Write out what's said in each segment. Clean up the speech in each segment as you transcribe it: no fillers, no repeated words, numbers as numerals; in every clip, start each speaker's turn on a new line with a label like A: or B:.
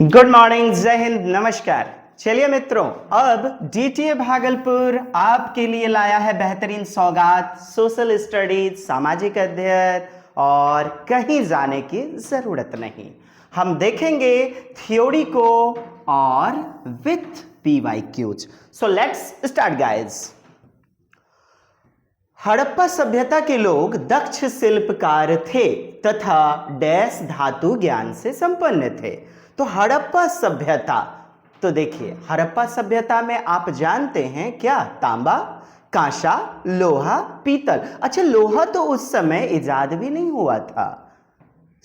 A: Good morning, जय हिंद, नमस्कार। चलिए मित्रों, अब डीटीए भागलपुर आपके लिए लाया है बेहतरीन सौगात, सोशल स्टडीज, सामाजिक अध्ययन और कहीं जाने की जरूरत नहीं। हम देखेंगे थ्योरी को और with PYQs. So let's start guys. Harappa सभ्यता के लोग दक्ष शिल्पकार थे तथा डैश धातु ज्ञान से संपन्न थे। तो हड़प्पा सभ्यता, तो देखिए हड़प्पा सभ्यता में आप जानते हैं क्या? तांबा, कांसा, लोहा, पीतल। अच्छा, लोहा तो उस समय इजाद भी नहीं हुआ था।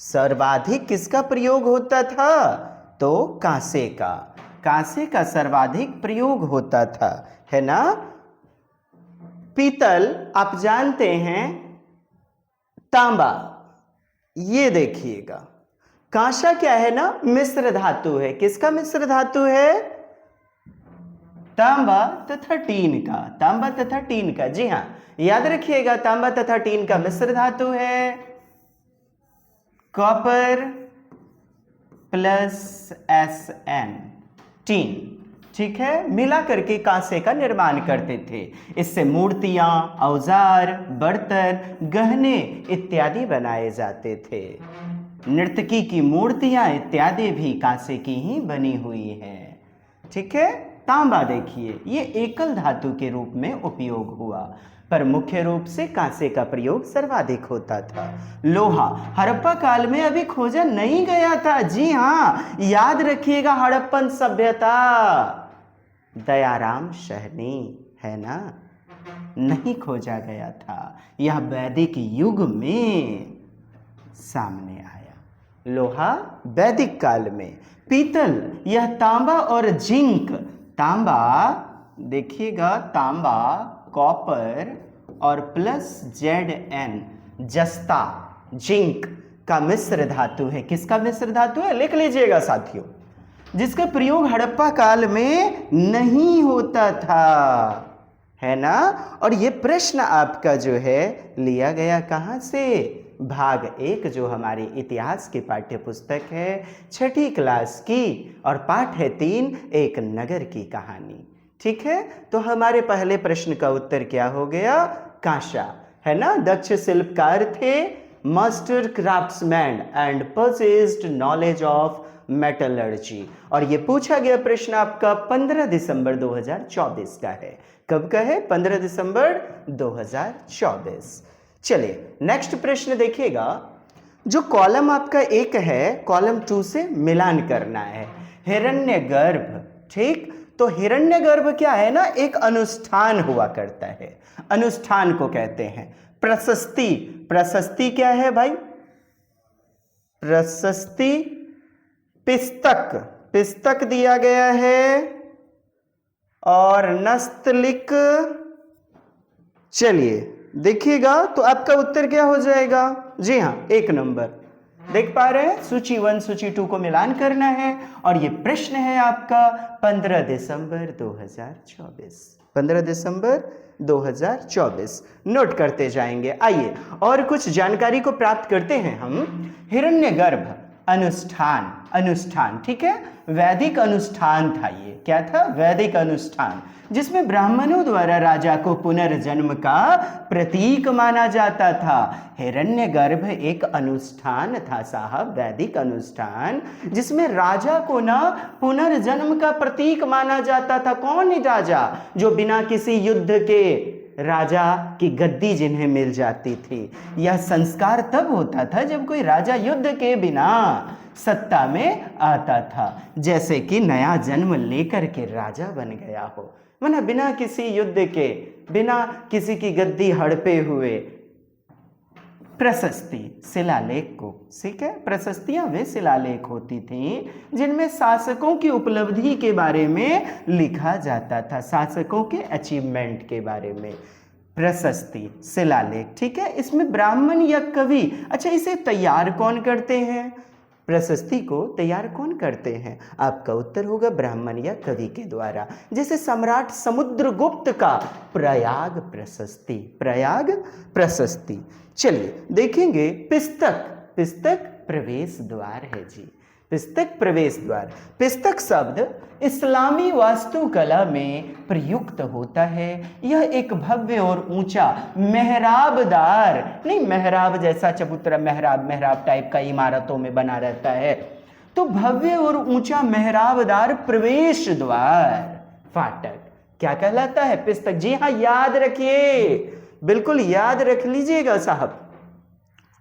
A: सर्वाधिक किसका प्रयोग होता था? तो कांसे का। कांसे का सर्वाधिक प्रयोग होता था, है ना। पीतल आप जानते हैं, तांबा ये देखिएगा। कांसा क्या है ना, मिश्र धातु है। किसका मिश्र धातु है? तांबा तथा टीन का। तांबा तथा टीन का, जी हां, याद रखिएगा, तांबा तथा टीन का मिश्र धातु है। कॉपर प्लस Sn, टीन, ठीक है, मिला करके कांसे का निर्माण करते थे। इससे मूर्तियां, औजार, बर्तन, गहने इत्यादि बनाए जाते थे। नर्तकी की मूर्तियां इत्यादि भी कांसे की ही बनी हुई है, ठीक है। तांबा देखिए, ये एकल धातु के रूप में उपयोग हुआ, पर मुख्य रूप से कांसे का प्रयोग सर्वाधिक होता था। लोहा हड़प्पा काल में अभी खोजा नहीं गया था, जी हां, याद रखिएगा, हड़प्पन सभ्यता दयाराम सहनी, है ना, नहीं खोजा गया था। यह वैदिक युग में सामने आया। लोहा वैदिक काल में। पीतल, यह तांबा और जिंक। तांबा देखिएगा, तांबा, कॉपर और प्लस Zn, जस्ता, जिंक का मिश्र धातु है। किसका मिश्र धातु है? लिख लीजिएगा साथियों, जिसका प्रयोग हड़प्पा काल में नहीं होता था, है ना। और ये प्रश्न आपका जो है लिया गया कहां से? भाग 1 जो हमारे इतिहास की पाठ्य पुस्तक है, 6ठी क्लास की, और पाठ है 3, एक नगर की कहानी, ठीक है। तो हमारे पहले प्रश्न का उत्तर क्या हो गया? कांसा, है ना। दक्ष शिल्पकार थे, master craftsman and purchased knowledge of metallurgy. और ये पूछा गया प्रश्न आपका 15 दिसंबर 2024 का है। कब का है? 15 दिसंबर 2024। चलिए नेक्स्ट प्रश्न देखिएगा। जो कॉलम आपका 1 है, कॉलम 2 से मिलान करना है। हिरण्यगर्भ, ठीक। तो हिरण्यगर्भ क्या है ना, एक अनुष्ठान हुआ करता है, अनुष्ठान को कहते हैं। प्रशस्ति, प्रशस्ति क्या है भाई? प्रशस्ति पिस्तक, पिस्तक दिया गया है, और नस्तलिक। चलिए देखिएगा, तो आपका उत्तर क्या हो जाएगा? जी हां, 1 नंबर। देख पा रहे हैं, सूची 1 सूची 2 को मिलान करना है। और ये प्रश्न है आपका 15 दिसंबर 2024। 15 दिसंबर 2024 नोट करते जाएंगे। आइए और कुछ जानकारी को प्राप्त करते हैं हम। हिरण्यगर्भ अनुष्ठान, अनुष्ठान, ठीक है, वैदिक अनुष्ठान था। ये क्या था? वैदिक अनुष्ठान, जिसमें ब्राह्मणों द्वारा राजा को पुनर्जन्म का प्रतीक माना जाता था। हिरण्यगर्भ एक अनुष्ठान था साहब, वैदिक अनुष्ठान, जिसमें राजा को ना पुनर्जन्म का प्रतीक माना जाता था। कौन राजा? जो बिना किसी युद्ध के राजा की गद्दी जिन्हें मिल जाती थी। यह संस्कार तब होता था जब कोई राजा युद्ध के बिना सत्ता में आता था, जैसे कि नया जन्म लेकर के राजा बन गया हो, माना बिना किसी युद्ध के, बिना किसी की गद्दी हड़पे हुए। प्रशस्ति, शिलालेख को, ठीक है, प्रशस्तियां वे शिलालेख होती थीं जिनमें शासकों की उपलब्धि के बारे में लिखा जाता था, शासकों के अचीवमेंट के बारे में। प्रशस्ति, शिलालेख, ठीक है। इसमें ब्राह्मण या कवि, अच्छा इसे तैयार कौन करते हैं? प्रशस्ति को तैयार कौन करते हैं? आपका उत्तर होगा ब्राह्मण या कवि के द्वारा। जैसे सम्राट समुद्रगुप्त का प्रयाग प्रशस्ति, प्रयाग प्रशस्ति। चलिए देखेंगे पिस्तक, पिस्तक प्रवेश द्वार है जी, पिस्तक प्रवेश द्वार। पिस्तक शब्द इस्लामी वास्तुकला में प्रयुक्त होता है। यह एक भव्य और ऊंचा मेहराबदार, नहीं मेहराब जैसा चबूतरा, मेहराब टाइप का इमारतों में बना रहता है, तो भव्य और ऊंचा मेहराबदार प्रवेश द्वार, फाटक क्या कहलाता है? पिस्तक। जी हाँ, याद रखिए, बिल्कुल याद रख लीजिएगा साहब,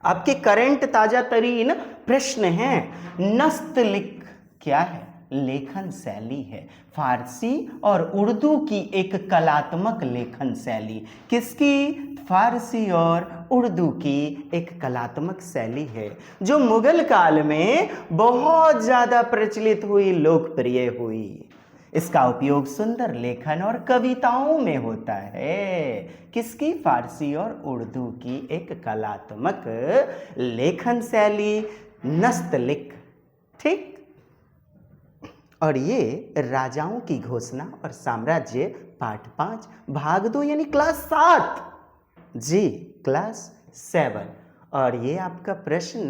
A: आपके करंट ताजा तरीन प्रश्न है। नस्तलिक क्या है? लेखन शैली है, फारसी और उर्दू की एक कलात्मक लेखन शैली। किसकी? फारसी और उर्दू की एक कलात्मक शैली है जो मुगल काल में बहुत ज्यादा प्रचलित हुई, लोकप्रिय हुई। इसका उपयोग सुंदर लेखन और कविताओं में होता है। किसकी? फारसी और उर्दू की एक कलात्मक लेखन शैली, नस्तलिक। ठीक। और ये राजाओं की घोषणा और साम्राज्य, पाठ 5 भाग 2 यानी क्लास 7। जी, क्लास 7। और ये आपका प्रश्न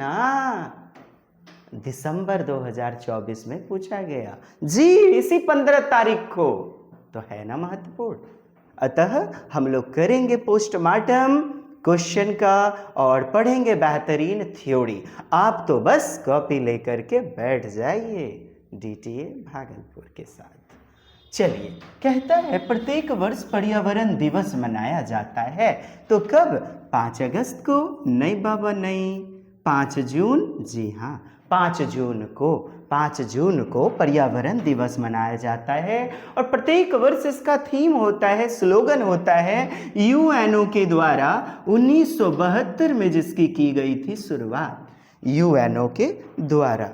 A: दिसंबर 2024 में पूछा गया जी, इसी 15 तारीख को, तो है ना महत्वपूर्ण। अतः हम लोग करेंगे पोस्टमार्टम क्वेश्चन का और पढ़ेंगे बेहतरीन थ्योरी। आप तो बस कॉपी लेकर के बैठ जाइए डीटीए भागलपुर के साथ। चलिए, कहता है प्रत्येक वर्ष पर्यावरण दिवस मनाया जाता है, तो कब? 5 अगस्त को? नहीं बाबा नहीं, 5 जून। जी हाँ, 5 जून को पर्यावरण दिवस मनाया जाता है। और प्रत्येक वर्ष इसका थीम होता है, स्लोगन होता है, यूएनओ के द्वारा 1972 में जिसकी की गई थी शुरुआत, यूएनओ के द्वारा।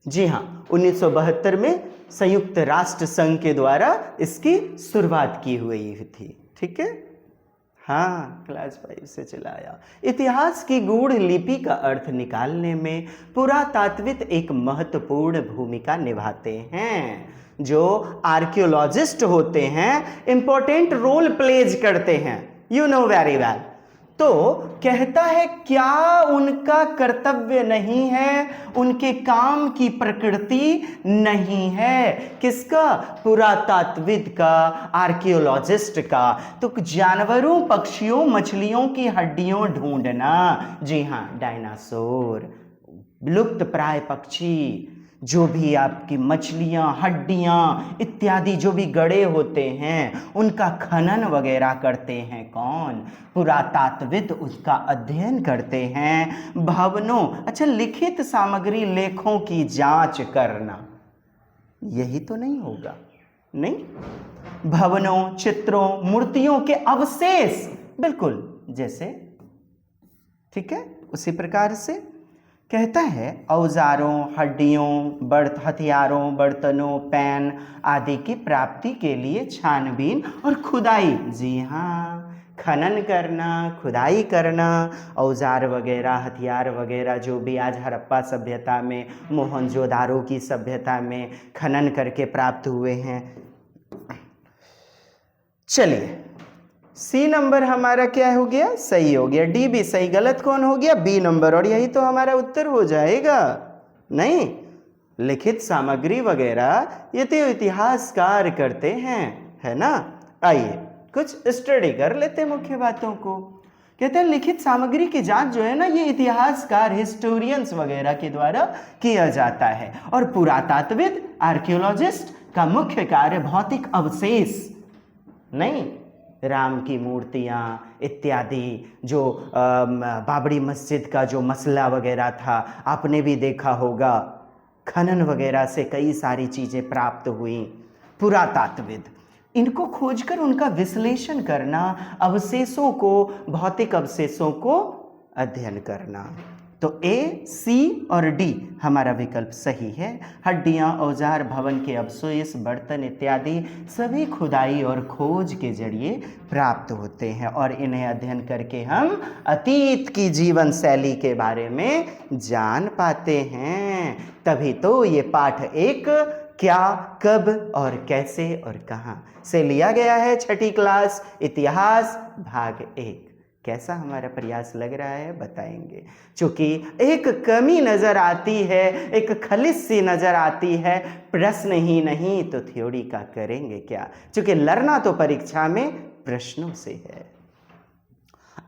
A: जी हाँ, 1972 में संयुक्त राष्ट्र संघ के द्वारा इसकी शुरुआत की हुई थी। ठीक है, हाँ, क्लास 5 से चलाया। इतिहास की गूढ़ लिपि का अर्थ निकालने में पुरातात्विद एक महत्वपूर्ण भूमिका निभाते हैं। जो आर्कियोलॉजिस्ट होते हैं इंपॉर्टेंट रोल प्लेज करते हैं, यू नो वेरी वेल। तो कहता है क्या उनका कर्तव्य नहीं है, उनके काम की प्रकृति नहीं है? किसका? पुरातात्विद का, आर्कियोलॉजिस्ट का। तो जानवरों, पक्षियों, मछलियों की हड्डियों ढूंढना, जी हाँ, डायनासोर, विलुप्त प्राय पक्षी, जो भी आपकी मछलियां, हड्डियां इत्यादि जो भी गड़े होते हैं, उनका खनन वगैरह करते हैं कौन? पुरातात्विद उसका अध्ययन करते हैं। भवनों, अच्छा, लिखित सामग्री, लेखों की जांच करना, यही तो नहीं होगा? नहीं, भवनों, चित्रों, मूर्तियों के अवशेष, बिल्कुल जैसे, ठीक है, उसी प्रकार से कहता है औजारों, हड्डियों, हथियारों, बर्तनों, पेन आदि की प्राप्ति के लिए छानबीन और खुदाई, जी हाँ, खनन करना, खुदाई करना, औजार वगैरह, हथियार वगैरह जो भी आज हड़प्पा सभ्यता में, मोहनजोदारो की सभ्यता में खनन करके प्राप्त हुए हैं। चलिए, सी नंबर हमारा क्या हो गया? सही हो गया। डी भी सही, गलत कौन हो गया? B number. और यही तो हमारा उत्तर हो जाएगा। नहीं, लिखित सामग्री वगैरह ये तो इतिहासकार करते हैं, है ना। आइए कुछ स्टडी कर लेते हैं मुख्य बातों को। कहते हैं लिखित सामग्री की जांच जो है ना, ये इतिहासकार, हिस्टोरियंस वगैरह के द्वारा किया जाता है। और पुरातात्विद, आर्कियोलॉजिस्ट का मुख्य कार्य भौतिक अवशेष, नहीं, राम की मूर्तियाँ इत्यादि, जो बाबरी मस्जिद का जो मसला वगैरह था, आपने भी देखा होगा, खनन वगैरह से कई सारी चीज़ें प्राप्त हुई। पुरातात्विद, इनको खोजकर उनका विश्लेषण करना, अवशेषों को, भौतिक अवशेषों को अध्ययन करना। तो ए, सी और डी हमारा विकल्प सही है। हड्डियां, औजार, भवन के अवशेष, बर्तन इत्यादि सभी खुदाई और खोज के जरिए प्राप्त होते हैं और इन्हें अध्ययन करके हम अतीत की जीवन शैली के बारे में जान पाते हैं। तभी तो ये पाठ 1 क्या, कब और कैसे और कहाँ से लिया गया है। 6ठी क्लास इतिहास भाग 1। कैसा हमारा प्रयास लग रहा है बताएंगे। चूंकि एक कमी नजर आती है, एक खलिश सी नजर आती है, प्रश्न ही नहीं तो थ्योरी का करेंगे क्या, चूंकि लड़ना तो परीक्षा में प्रश्नों से है।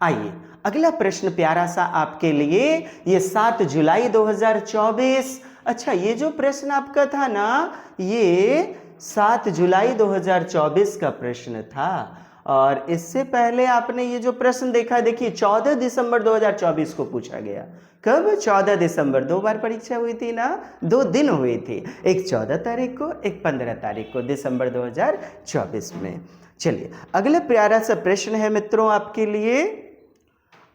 A: आइए अगला प्रश्न प्यारा सा आपके लिए, ये 7 जुलाई 2024। अच्छा, ये जो प्रश्न आपका था ना, ये 7 जुलाई 2024 का प्रश्न था। और इससे पहले आपने ये जो प्रश्न देखा, देखिए 14 दिसंबर 2024 को पूछा गया। कब? 14 दिसंबर। 2 बार परीक्षा हुई थी ना, 2 दिन हुई थी, एक 14 तारीख को, एक 15 तारीख को, दिसंबर 2024 में। चलिए अगला प्यारा सा प्रश्न है मित्रों आपके लिए,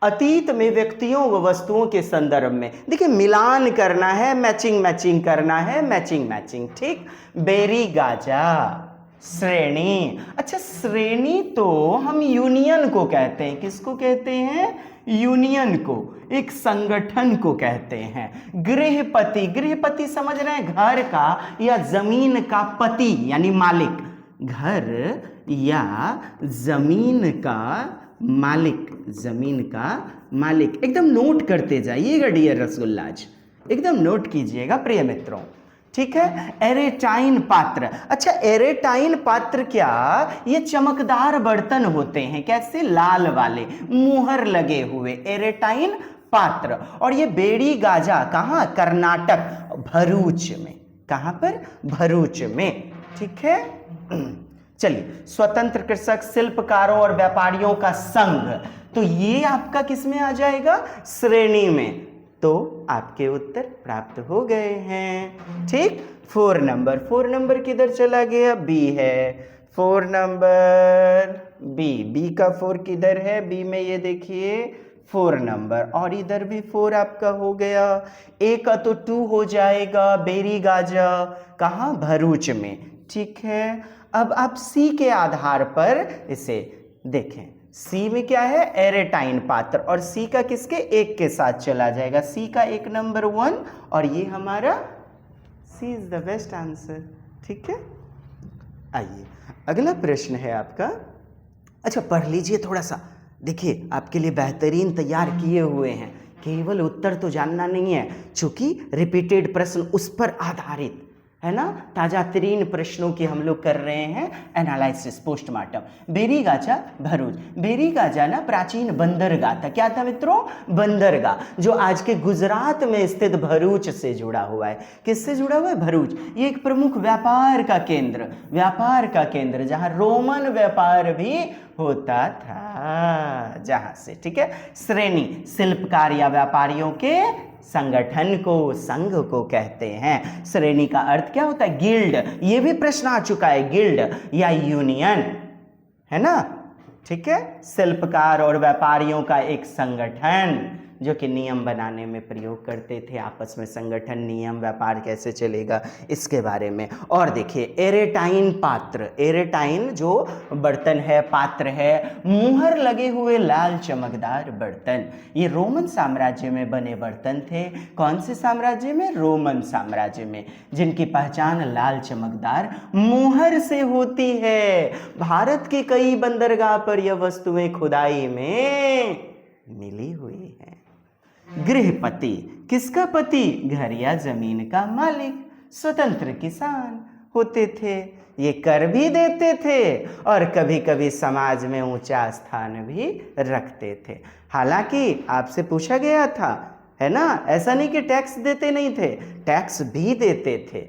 A: अतीत में व्यक्तियों व वस्तुओं के संदर्भ में। देखिए मिलान करना है, मैचिंग करना है, मैचिंग। ठीक, बेरी गाजा, श्रेणी। अच्छा, श्रेणी तो हम यूनियन को कहते हैं। किसको कहते हैं? यूनियन को, एक संगठन को कहते हैं। गृहपति समझ रहे हैं, घर का या जमीन का पति यानी मालिक, घर या जमीन का मालिक। एकदम नोट करते जाइएगा डियर रसगुल्लाज, एकदम नोट कीजिएगा प्रिय मित्रों। ठीक है, एरेटाइन पात्र। अच्छा, एरेटाइन पात्र क्या? ये चमकदार बर्तन होते हैं। कैसे? लाल वाले, मुहर लगे हुए, एरेटाइन पात्र। और ये बेड़ी गाजा कहाँ? कर्नाटक, भरूच में। कहाँ पर? भरूच में। ठीक है, चलिए, स्वतंत्र कृषक, शिल्पकारों और व्यापारियों का संघ, तो ये आपका किस में आ जाएगा? श्रेणी में। तो आपके उत्तर प्राप्त हो गए हैं। ठीक, 4 नंबर किधर चला गया? बी है 4 नंबर, बी का 4 किधर है? बी में ये देखिए 4 नंबर, और इधर भी 4 आपका हो गया। ए का तो 2 हो जाएगा, बेरी गाजा कहाँ? भरूच में। ठीक है, अब आप सी के आधार पर इसे देखें। सी में क्या है? एरेटाइन पात्र, और सी का किसके? एक के साथ चला जाएगा। सी का 1 नंबर 1, और ये हमारा सी इज द बेस्ट आंसर। ठीक है, आइए अगला प्रश्न है आपका। अच्छा, पढ़ लीजिए थोड़ा सा, देखिए आपके लिए बेहतरीन तैयार किए हुए हैं। केवल उत्तर तो जानना नहीं है, चूंकि रिपीटेड प्रश्न उस पर आधारित है ना, ताजा तरीन प्रश्नों की हम लोग कर रहे हैं analysis, postmortem. Barygaza Bharuch, Barygaza ना प्राचीन बंदरगाह था। क्या था मित्रों? बंदरगाह, जो आज के गुजरात में स्थित भरूच से जुड़ा हुआ है। किससे जुड़ा हुआ है? भरूच। ये एक प्रमुख व्यापार का केंद्र, जहां रोमन व्यापार भी होता था, जहां से। ठीक है, श्रेणी, शिल्पकार या व्यापारियों के संगठन को, संघ को कहते हैं। श्रेणी का अर्थ क्या होता है? गिल्ड। ये भी प्रश्न आ चुका है, गिल्ड या यूनियन, है ना। ठीक है, शिल्पकार और व्यापारियों का एक संगठन जो कि नियम बनाने में प्रयोग करते थे, आपस में संगठन, नियम, व्यापार कैसे चलेगा इसके बारे में। और देखिए एरेटाइन पात्र, एरेटाइन जो बर्तन है, पात्र है, मुहर लगे हुए लाल चमकदार बर्तन, ये रोमन साम्राज्य में बने बर्तन थे। कौन से साम्राज्य में? रोमन साम्राज्य में, जिनकी पहचान लाल चमकदार मुहर से होती है। भारत के कई बंदरगाह पर यह वस्तुएं खुदाई में मिली हुई हैं। गृहपति, किसका पति? घर या जमीन का मालिक। स्वतंत्र किसान होते थे, ये कर भी देते थे और कभी कभी समाज में ऊंचा स्थान भी रखते थे। हालांकि आपसे पूछा गया था, है ना, ऐसा नहीं कि टैक्स देते नहीं थे, टैक्स भी देते थे,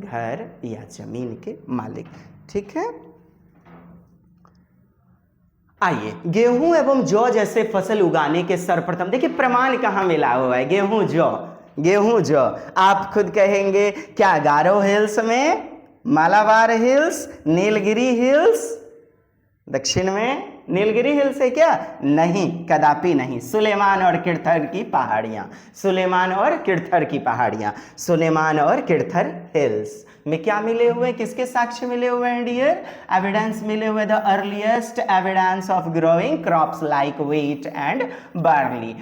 A: घर या जमीन के मालिक। ठीक है, आइए, गेहूं एवं जौ जैसे फसल उगाने के सर्वप्रथम, देखिए प्रमाण कहाँ मिला हुआ है? गेहूं जौ। आप खुद कहेंगे क्या गारो हिल्स में, मालाबार हिल्स, नीलगिरी हिल्स, दक्षिण में नीलगिरी हिल्स है क्या? नहीं, कदापि नहीं। सुलेमान और किरथर की पहाड़ियां, सुलेमान और किरथर हिल्स में क्या मिले हुए? किसके साक्ष्य मिले हुए हैं डियर? एविडेंस मिले हुए। The earliest evidence of growing crops like wheat and barley,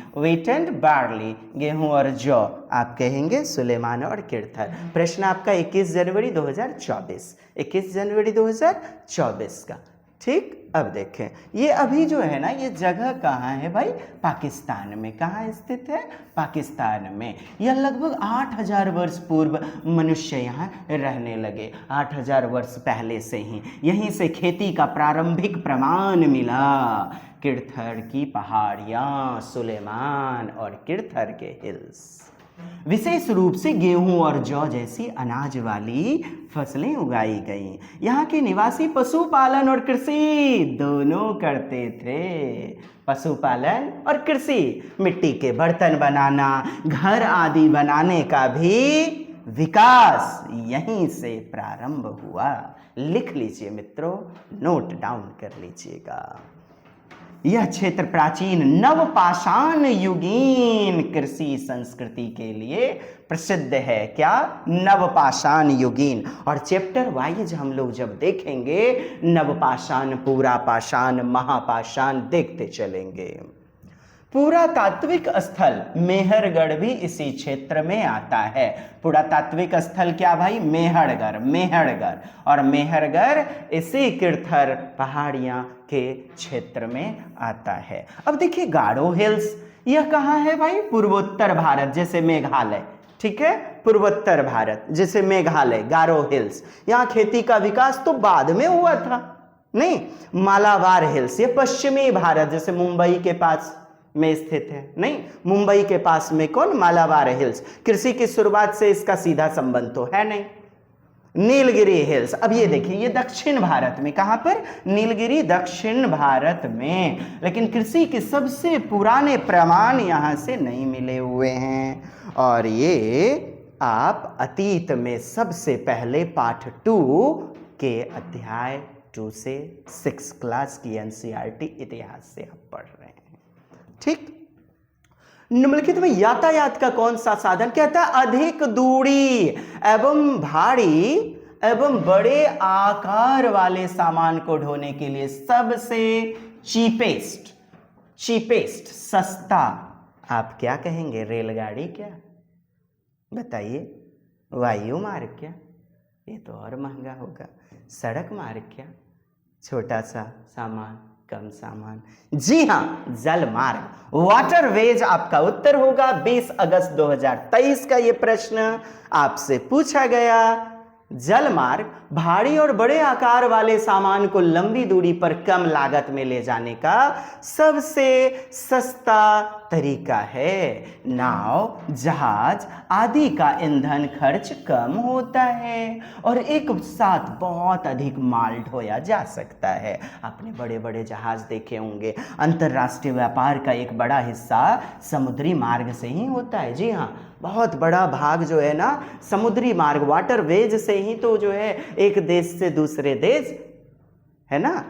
A: गेहूं और जौ। आप कहेंगे सुलेमान और किरथर। प्रश्न आपका 21 जनवरी 2024 का। ठीक। अब देखें ये अभी जो है ना, ये जगह कहाँ है भाई? पाकिस्तान में। कहाँ स्थित है? पाकिस्तान में। यह लगभग 8000 वर्ष पूर्व मनुष्य यहाँ रहने लगे। 8000 वर्ष पहले से ही यहीं से खेती का प्रारंभिक प्रमाण मिला। किरथर की पहाड़ियाँ, सुलेमान और किरथर के हिल्स, विशेष रूप से गेहूं और जौ जैसी अनाज वाली फसलें उगाई गईं। यहाँ के निवासी पशुपालन और कृषि दोनों करते थे। पशुपालन और कृषि, मिट्टी के बर्तन बनाना, घर आदि बनाने का भी विकास यहीं से प्रारंभ हुआ। लिख लीजिए मित्रों, नोट डाउन कर लीजिएगा। यह क्षेत्र प्राचीन नवपाषाण युगीन कृषि संस्कृति के लिए प्रसिद्ध है। क्या? नवपाषाण युगीन। और चैप्टर वाइज हम लोग जब देखेंगे नवपाषाण, पूरा पाषाण, महापाषाण देखते चलेंगे। पुरातात्विक स्थल मेहरगढ़ भी इसी क्षेत्र में आता है। पुरातात्विक स्थल क्या भाई? मेहरगढ़। मेहरगढ़ और मेहरगढ़ इसी किरथर पहाड़ियाँ के क्षेत्र में आता है। अब देखिए गारो हिल्स, यह कहाँ है भाई? पूर्वोत्तर भारत, जैसे मेघालय। ठीक है, पूर्वोत्तर भारत जैसे मेघालय, गारो हिल्स। यहाँ खेती का विकास तो बाद में हुआ था, नहीं। मालाबार हिल्स, ये पश्चिमी भारत, जैसे मुंबई के पास में स्थित है, नहीं। मुंबई के पास में कौन? मालाबार हिल्स। कृषि की शुरुआत से इसका सीधा संबंध तो है नहीं। नीलगिरी हिल्स, अब ये देखिए ये दक्षिण भारत में। कहां पर? नीलगिरी दक्षिण भारत में। लेकिन कृषि के सबसे पुराने प्रमाण यहां से नहीं मिले हुए हैं। और ये आप अतीत में सबसे पहले पाठ 2 के अध्याय 2 से 6 क्लास की एनसीईआरटी इतिहास से आप पढ़ रहे हैं। ठीक। निम्नलिखित में यातायात का कौन सा साधन? कहता है अधिक दूरी एवं भारी एवं बड़े आकार वाले सामान को ढोने के लिए सबसे चीपेस्ट सस्ता, आप क्या कहेंगे? रेलगाड़ी क्या? बताइए। वायु मार्ग क्या? ये तो और महंगा होगा। सड़क मार्ग क्या? छोटा सा सामान, कम सामान। जी हां, जल मार्ग, वाटरवेज आपका उत्तर होगा। 20 अगस्त 2023 का यह प्रश्न आपसे पूछा गया। जल मार्ग भारी और बड़े आकार वाले सामान को लंबी दूरी पर कम लागत में ले जाने का सबसे सस्ता तरीका है। नाव, जहाज आदि का ईंधन खर्च कम होता है और एक साथ बहुत अधिक माल ढोया जा सकता है। आपने बड़े बड़े जहाज देखे होंगे। अंतर्राष्ट्रीय व्यापार का एक बड़ा हिस्सा समुद्री मार्ग से ही होता है। जी हाँ, बहुत बड़ा भाग जो है ना समुद्री मार्ग, वाटरवेज से ही तो जो है एक देश से दूसरे देश है ना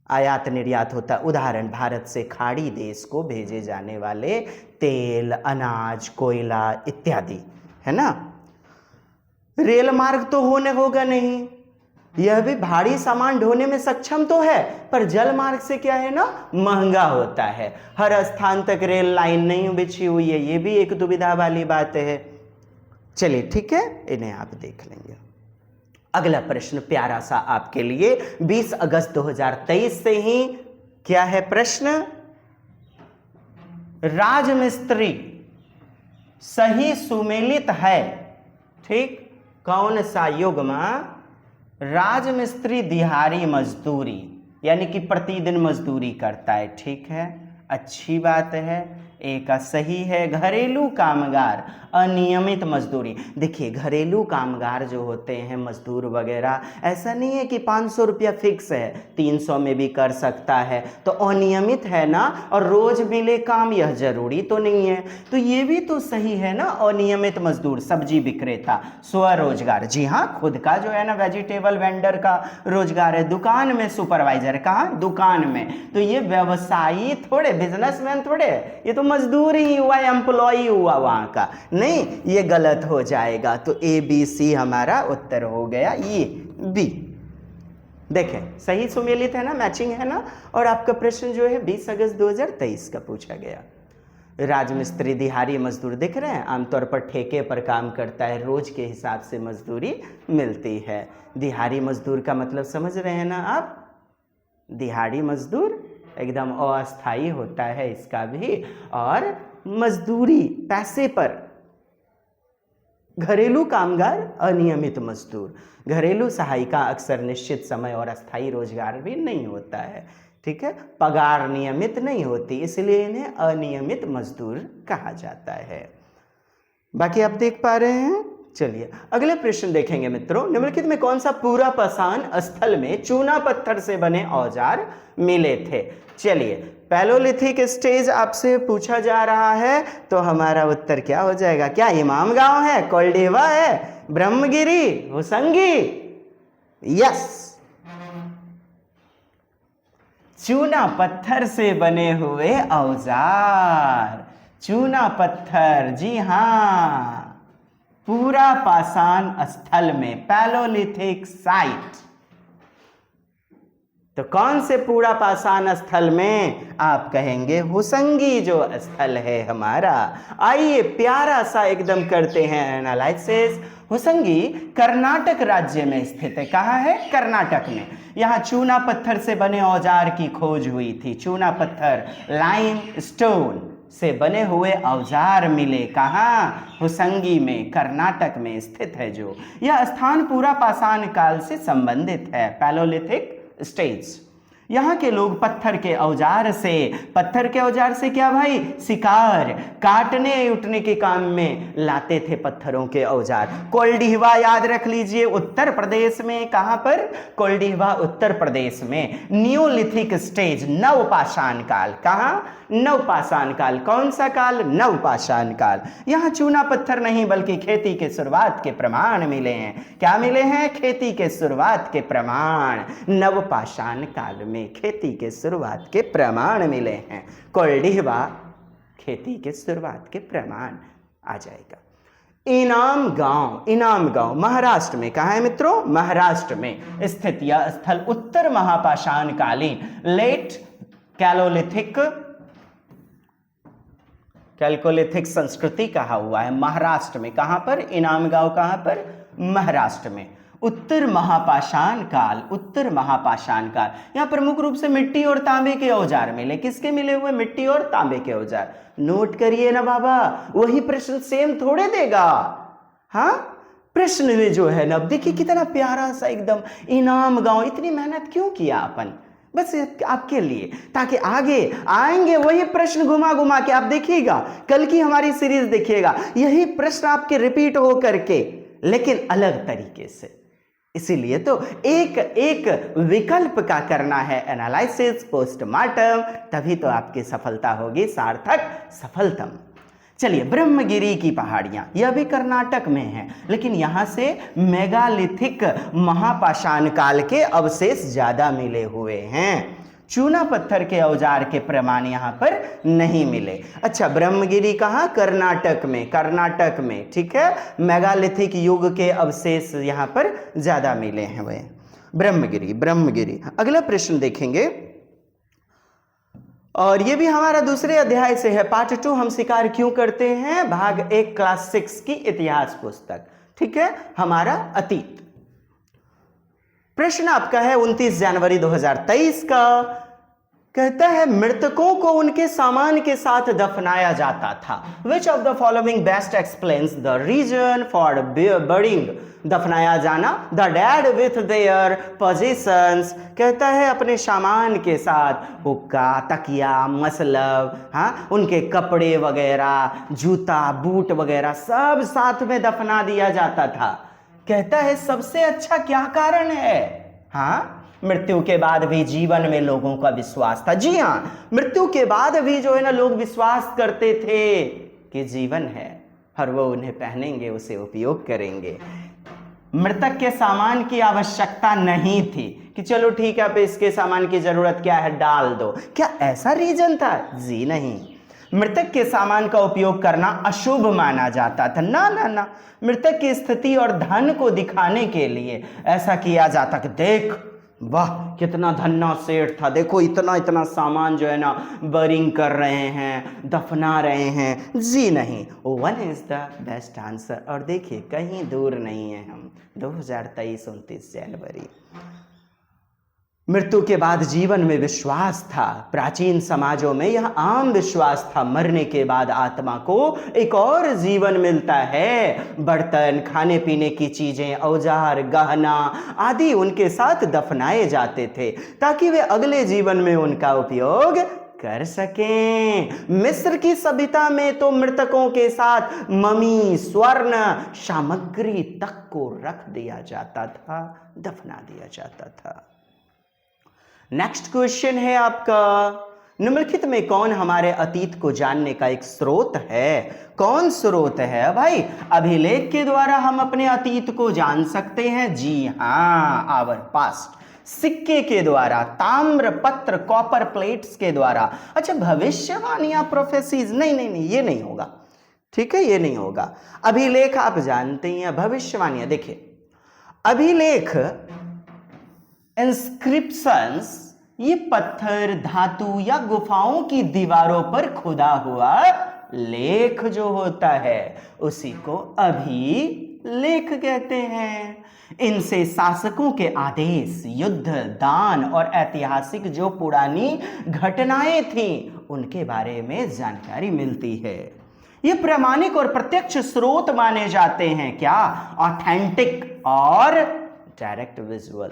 A: आयात निर्यात होता। उदाहरण, भारत से खाड़ी देश को भेजे जाने वाले तेल, अनाज, कोयला इत्यादि, है ना। रेल मार्ग तो होगा नहीं, यह भी भारी सामान ढोने में सक्षम तो है, पर जल मार्ग से क्या है ना, महंगा होता है। हर स्थान तक रेल लाइन नहीं बिछी हुई है, ये भी एक दुविधा वाली बात है। चलिए ठीक है, इन्हें आप देख लेंगे। अगला प्रश्न प्यारा सा आपके लिए 20 अगस्त 2023 से ही क्या है प्रश्न? राजमिस्त्री सही सुमेलित है, ठीक, कौन सा युग्म? राजमिस्त्री दिहाड़ी मजदूरी, यानी कि प्रतिदिन मजदूरी करता है, ठीक है, अच्छी बात है। एक सही है। घरेलू कामगार अनियमित मजदूरी। देखिए घरेलू कामगार जो होते हैं मजदूर वगैरह, ऐसा नहीं है कि 500 रुपया फिक्स है, 300 में भी कर सकता है, तो अनियमित है ना, और रोज मिले काम यह जरूरी तो नहीं है, तो ये भी तो सही है ना। अनियमित मजदूर, सब्जी विक्रेता, स्वरोजगार, जी हाँ, खुद का जो है ना वेजिटेबल वेंडर का रोजगार है। दुकान में सुपरवाइजर, कहाँ? दुकान में, तो ये व्यवसायी थोड़े, बिजनेसमैन थोड़े, ये तो मजदूर ही हुआ, एम्प्लॉई हुआ वहां का, नहीं, ये गलत हो जाएगा। तो ए बी सी हमारा उत्तर हो गया, ये बी। देखें सही सुमेलित है ना, मैचिंग है ना। और आपका प्रश्न जो है 20 अगस्त 2023 का पूछा गया। राजमिस्त्री दिहाड़ी मजदूर दिख रहे हैं, आमतौर पर ठेके पर काम करता है, रोज के हिसाब से मजदूरी मिलती है। दिहाड़ी मजदूर का मतलब समझ रहे हैं ना आप? दिहाड़ी मजदूर एकदम अस्थायी होता है इसका भी, और मजदूरी पैसे पर घरेलू कामगार अनियमित मजदूर। घरेलू सहायिका अक्सर निश्चित समय और अस्थायी रोजगार भी नहीं होता है, ठीक है, पगार नियमित नहीं होती, इसलिए इन्हें अनियमित मजदूर कहा जाता है। बाकी आप देख पा रहे हैं। चलिए अगले प्रश्न देखेंगे मित्रों। निम्नलिखित में कौन सा पूरा पाषाण स्थल में चूना पत्थर से बने औजार मिले थे? चलिए पैलोलिथिक स्टेज आपसे पूछा जा रहा है, तो हमारा उत्तर क्या हो जाएगा? क्या इमाम गांव है, कोल्डिवा है, ब्रह्मगिरी, होसंगी? यस, चूना पत्थर से बने हुए औजार, चूना पत्थर, जी हां, पूरा पाषाण स्थल में, पैलोलिथिक साइट। तो कौन से पूरा पाषाण स्थल में? आप कहेंगे होसंगी जो स्थल है हमारा। आइए प्यारा सा एकदम करते हैं एनालिसिस। होसंगी कर्नाटक राज्य में स्थित है। कहाँ है? कर्नाटक में। यहाँ चूना पत्थर से बने औजार की खोज हुई थी। चूना पत्थर, लाइम स्टोन से बने हुए औजार मिले। कहाँ? होसंगी में, कर्नाटक में स्थित है जो। यह स्थान पूरा पाषाण काल से संबंधित है, पैलोलिथिक स्टेज। यहाँ के लोग पत्थर के औजार से क्या भाई? शिकार, काटने उठने के काम में लाते थे पत्थरों के औजार। कोल्डिहवा याद रख लीजिए, उत्तर प्रदेश में। कहाँ पर? कोल्डिहवा उत्तर प्रदेश में। न्यूलिथिक स्टेज, नवपाषाण काल। कहाँ? नवपाषाण काल। कौन सा काल? नवपाषाण काल। यहाँ चूना पत्थर नहीं बल्कि खेती के शुरुआत के प्रमाण मिले हैं। क्या मिले हैं? खेती के शुरुआत के प्रमाण। नवपाषाण काल में खेती के शुरुआत के प्रमाण मिले हैं। कोल्डिहवा खेती के शुरुआत के प्रमाण आ जाएगा। इनाम गांव महाराष्ट्र में। कहाँ है मित्रों? महाराष्ट्र में स्थित यह स्थल उत्तर महापाषाण कालीन, लेट कैल्कोलिथिक संस्कृति कहा हुआ है महाराष्ट्र में। कहां पर? इनाम गांव। कहां पर? महाराष्ट्र में। उत्तर महापाषाण काल, उत्तर महापाषाण काल। यहां प्रमुख रूप से मिट्टी और तांबे के औजार मिले। किसके मिले हुए? मिट्टी और तांबे के औजार। नोट करिए ना बाबा, वही प्रश्न सेम थोड़े देगा। हाँ, प्रश्न में जो है ना, देखिए कितना प्यारा सा एकदम, इनाम गांव। इतनी मेहनत क्यों किया अपन? बस आपके लिए, ताकि आगे आएंगे वही प्रश्न घुमा घुमा के। आप देखिएगा, कल की हमारी सीरीज देखिएगा, यही प्रश्न आपके रिपीट हो करके, लेकिन अलग तरीके से। इसीलिए तो एक एक विकल्प का करना है एनालिसिस, पोस्टमार्टम, तभी तो आपकी सफलता होगी सार्थक, सफलतम। चलिए, ब्रह्मगिरी की पहाड़ियां, यह भी कर्नाटक में है, लेकिन यहां से मेगालिथिक महापाषाण काल के अवशेष ज्यादा मिले हुए हैं। चूना पत्थर के औजार के प्रमाण यहां पर नहीं मिले। अच्छा, ब्रह्मगिरी कहाँ? कर्नाटक में, कर्नाटक में, ठीक है। मेगालिथिक युग के अवशेष यहां पर ज्यादा मिले हैं वे। ब्रह्मगिरी। अगला प्रश्न देखेंगे, और ये भी हमारा दूसरे अध्याय से है, पार्ट 2। हम शिकार क्यों करते हैं, भाग 1, क्लास 6 की इतिहास पुस्तक, ठीक है, हमारा अतीत। प्रश्न आपका है 29 जनवरी 2023 का। कहता है, मृतकों को उनके सामान के साथ दफनाया जाता था। Which of the following best explains the reason for burying? दफनाया जाना, the dead with their possessions। कहता है अपने सामान के साथ, हुक्का, तकिया, मसलब, हाँ, उनके कपड़े वगैरह, जूता, बूट वगैरह सब साथ में दफना दिया जाता था। कहता है सबसे अच्छा क्या कारण है? हाँ, मृत्यु के बाद भी जीवन में लोगों का विश्वास था। जी हाँ, मृत्यु के बाद भी जो है ना, लोग विश्वास करते थे कि जीवन है और वो उन्हें पहनेंगे, उसे उपयोग करेंगे। मृतक के सामान की आवश्यकता नहीं थी कि चलो ठीक है, अब इसके सामान की जरूरत क्या है, डाल दो। क्या ऐसा रीजन था? जी नहीं। मृतक के सामान का उपयोग करना अशुभ माना जाता था। ना ना ना, मृतक की स्थिति और धन को दिखाने के लिए ऐसा किया जाता कि देख, वाह कितना धन्ना सेठ था, देखो इतना इतना सामान जो है ना बरिंग कर रहे हैं, दफना रहे हैं। जी नहीं, 1 इज द बेस्ट आंसर। और देखिए कहीं दूर नहीं है हम, 2023 29 जनवरी। मृत्यु के बाद जीवन में विश्वास था। प्राचीन समाजों में यह आम विश्वास था, मरने के बाद आत्मा को एक और जीवन मिलता है। बर्तन, खाने पीने की चीजें, औजार, गहना आदि उनके साथ दफनाए जाते थे ताकि वे अगले जीवन में उनका उपयोग कर सकें। मिस्र की सभ्यता में तो मृतकों के साथ ममी, स्वर्ण सामग्री तक को रख दिया जाता था, दफना दिया जाता था। नेक्स्ट क्वेश्चन है आपका, निम्नलिखित में कौन हमारे अतीत को जानने का एक स्रोत है? कौन स्रोत है भाई? अभिलेख के द्वारा हम अपने अतीत को जान सकते हैं। जी हाँ, आवर पास्ट। सिक्के के द्वारा, ताम्र पत्र, कॉपर प्लेट्स के द्वारा। अच्छा, भविष्यवाणियां, प्रोफेसीज, नहीं, ये नहीं होगा। ठीक है, ये नहीं होगा। अभिलेख आप जानते हैं, भविष्यवाणियां देखिए, अभिलेख, इंस्क्रिप्शंस, ये पत्थर, धातु या गुफाओं की दीवारों पर खुदा हुआ लेख जो होता है उसी को अभिलेख कहते हैं। इनसे शासकों के आदेश, युद्ध, दान और ऐतिहासिक जो पुरानी घटनाएं थीं उनके बारे में जानकारी मिलती है। ये प्रामाणिक और प्रत्यक्ष स्रोत माने जाते हैं। क्या? ऑथेंटिक और डायरेक्ट विजुअल।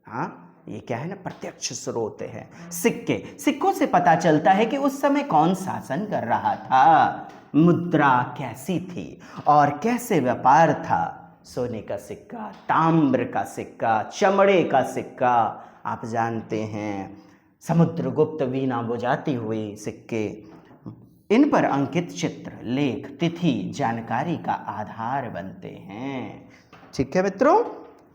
A: हाँ, ये क्या है ना, प्रत्यक्ष स्रोत है। सिक्के, सिक्कों से पता चलता है कि उस समय कौन शासन कर रहा था, मुद्रा कैसी थी और कैसे व्यापार था। सोने का सिक्का, ताम्र का सिक्का, चमड़े का सिक्का, आप जानते हैं, समुद्रगुप्त वीणा बजाती हुई सिक्के, इन पर अंकित चित्र, लेख, तिथि जानकारी का आधार बनते हैं। ठीक है मित्रों,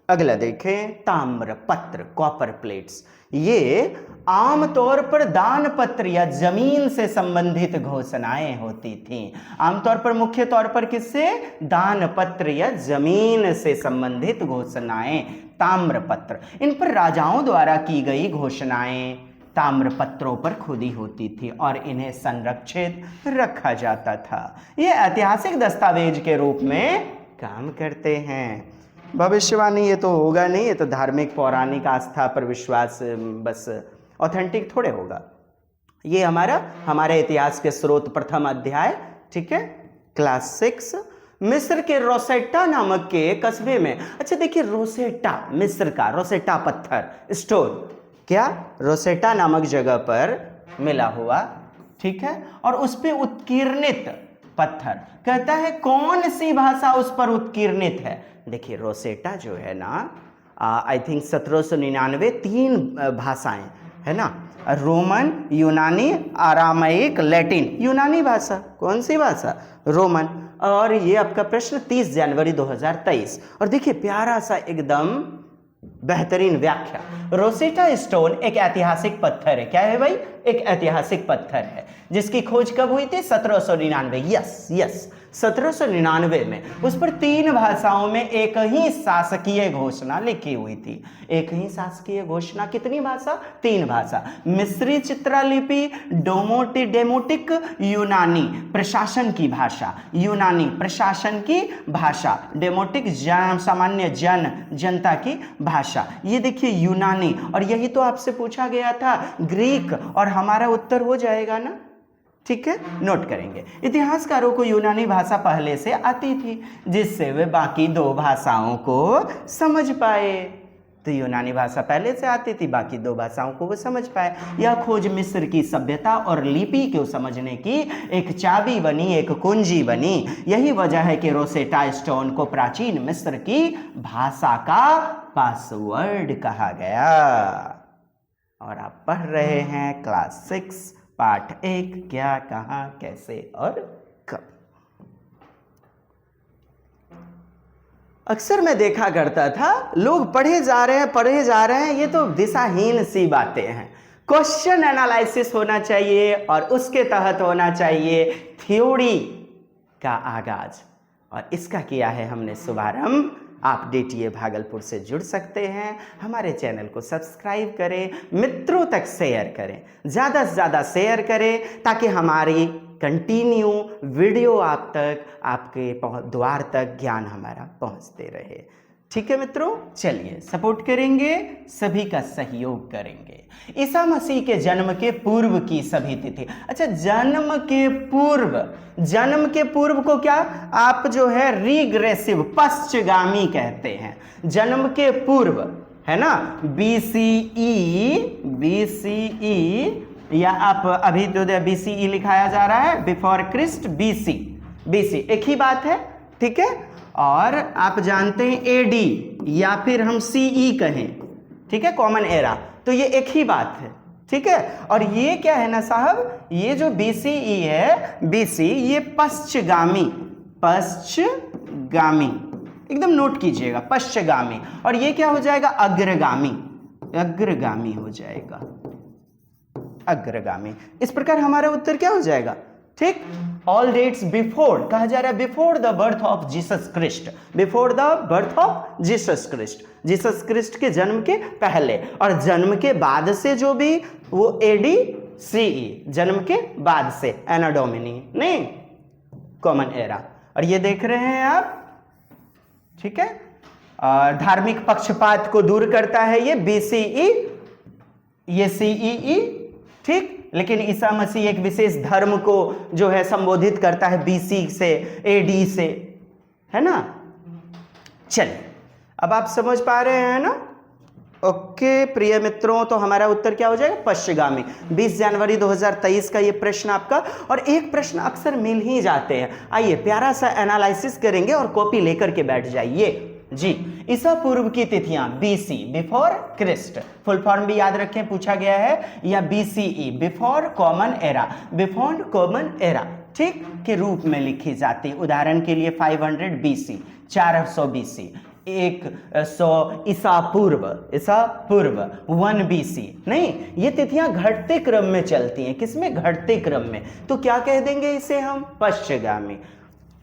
A: अगला देखें, ताम्र पत्र, कॉपर प्लेट्स। ये आमतौर पर दान पत्र या जमीन से संबंधित घोषणाएं होती थीं। आमतौर पर, मुख्य तौर पर किससे? दान पत्र या जमीन से संबंधित घोषणाएं, ताम्र पत्र। इन पर राजाओं द्वारा की गई घोषणाएं ताम्र पत्रों पर खुदी होती थी और इन्हें संरक्षित रखा जाता था। ये ऐतिहासिक दस्तावेज के रूप में काम करते हैं। भविष्यवाणी ये तो होगा नहीं, ये तो धार्मिक पौराणिक आस्था पर विश्वास, बस ऑथेंटिक थोड़े होगा। ये हमारे इतिहास के स्रोत, प्रथम अध्याय। ठीक है, क्लास 6, मिस्र के रोसेटा नामक के कस्बे में। अच्छा देखिए, रोसेटा, मिस्र का रोसेटा पत्थर, स्टोन, क्या? रोसेटा नामक जगह पर मिला हुआ। ठीक है, और उस पे उत्कीर्णित पत्थर, कहता है कौन सी भाषा उस पर उत्कीर्णित है। देखिए, रोसेटा जो है ना, आई थिंक 1799, 3 भाषाएं है ना, रोमन, यूनानी, आरामाइक, लैटिन। यूनानी भाषा, कौन सी भाषा? रोमन। और ये आपका प्रश्न 30 जनवरी 2023। और देखिए, प्यारा सा एकदम बेहतरीन व्याख्या। रोसेटा स्टोन एक ऐतिहासिक पत्थर है। क्या है भाई? एक ऐतिहासिक पत्थर है जिसकी खोज कब हुई थी? 1799। यस, 1799 में उस पर 3 भाषाओं में एक ही शासकीय घोषणा लिखी हुई थी। एक ही शासकीय घोषणा, कितनी भाषा? 3 भाषा। मिस्री चित्रलिपि, डेमोटिक यूनानी प्रशासन की भाषा, यूनानी प्रशासन की भाषा, डेमोटिक सामान्य जनता की भाषा। ये देखिए यूनानी, और यही तो आपसे पूछा गया था, ग्रीक, और हमारा उत्तर हो जाएगा ना। ठीक है, नोट करेंगे। इतिहासकारों को यूनानी भाषा पहले से आती थी जिससे वे बाकी 2 भाषाओं को समझ पाए। तो यूनानी भाषा पहले से आती थी, बाकी 2 भाषाओं को वो समझ पाए। यह खोज मिस्र की सभ्यता और लिपि को समझने की एक चाबी बनी, एक कुंजी बनी। यही वजह है कि रोसेटा स्टोन को प्राचीन मिस्र की भाषा का पासवर्ड कहा गया। और आप पढ़ रहे हैं क्लास 6 पाठ 1, क्या, कहां, कैसे और कब। अक्सर मैं देखा करता था, लोग पढ़े जा रहे हैं, ये तो दिशाहीन सी बातें हैं। क्वेश्चन एनालिसिस होना चाहिए और उसके तहत होना चाहिए थ्योरी का आगाज, और इसका किया है हमने शुभारंभ। आप DTA भागलपुर से जुड़ सकते हैं। हमारे चैनल को सब्सक्राइब करें, मित्रों तक शेयर करें, ज़्यादा से ज़्यादा शेयर करें ताकि हमारी कंटिन्यू वीडियो आप तक, आपके द्वार तक ज्ञान हमारा पहुंचते रहे। ठीक है मित्रों, चलिए सपोर्ट करेंगे, सभी का सहयोग करेंगे। ईसा मसीह के जन्म के पूर्व की सभी तिथि। अच्छा, जन्म के पूर्व को क्या आप जो है रिग्रेसिव, पश्चगामी कहते हैं। जन्म के पूर्व है ना, बीसीई, या आप अभी तो बीसीई लिखाया जा रहा है, बिफोर क्रिस्ट, बीसी एक ही बात है, ठीक है। और आप जानते हैं एडी या फिर हम सीई कहें, ठीक है, कॉमन एरा, तो ये एक ही बात है, ठीक है। और ये क्या है ना साहब, ये जो बीसीई है, बीसी, ये पश्चगामी, एकदम नोट कीजिएगा, पश्चगामी। और ये क्या हो जाएगा, अग्रगामी हो जाएगा, अग्रगामी। इस प्रकार हमारा उत्तर क्या हो जाएगा, ठीक। ऑल डेट्स बिफोर कहा जा रहा है, before the birth of Jesus Christ, before the birth of Jesus Christ, Jesus Christ के जन्म के पहले। और जन्म के बाद से जो भी वो एडी सीई, जन्म के बाद से, एना डोमिनी नहीं, कॉमन एरा। और ये देख रहे हैं आप, ठीक है। और धार्मिक पक्षपात को दूर करता है ये बीसीई, ये सीई, ठीक। लेकिन ईसा मसीह एक विशेष धर्म को जो है संबोधित करता है बीसी से, एडी से, है ना। चलिए, अब आप समझ पा रहे हैं ना। ओके प्रिय मित्रों, तो हमारा उत्तर क्या हो जाएगा, पश्चगामी। 20 जनवरी 2023 का ये प्रश्न आपका। और एक प्रश्न अक्सर मिल ही जाते हैं, आइए प्यारा सा एनालिसिस करेंगे और कॉपी लेकर के बैठ जाइए जी। ईसा पूर्व की तिथियां, BC, before Christ, full form भी याद रखें, पूछा गया है, या बीसीई, बिफोर कॉमन एरा, ठीक, के रूप में लिखी जाती। उदाहरण के लिए 500 बीसी, 400 बीसी, 100 ईसा पूर्व, 1 बीसी। नहीं, ये तिथियां घटते क्रम में चलती हैं। किसमें, घटते क्रम में। तो क्या कह देंगे इसे हम, पश्चगामी।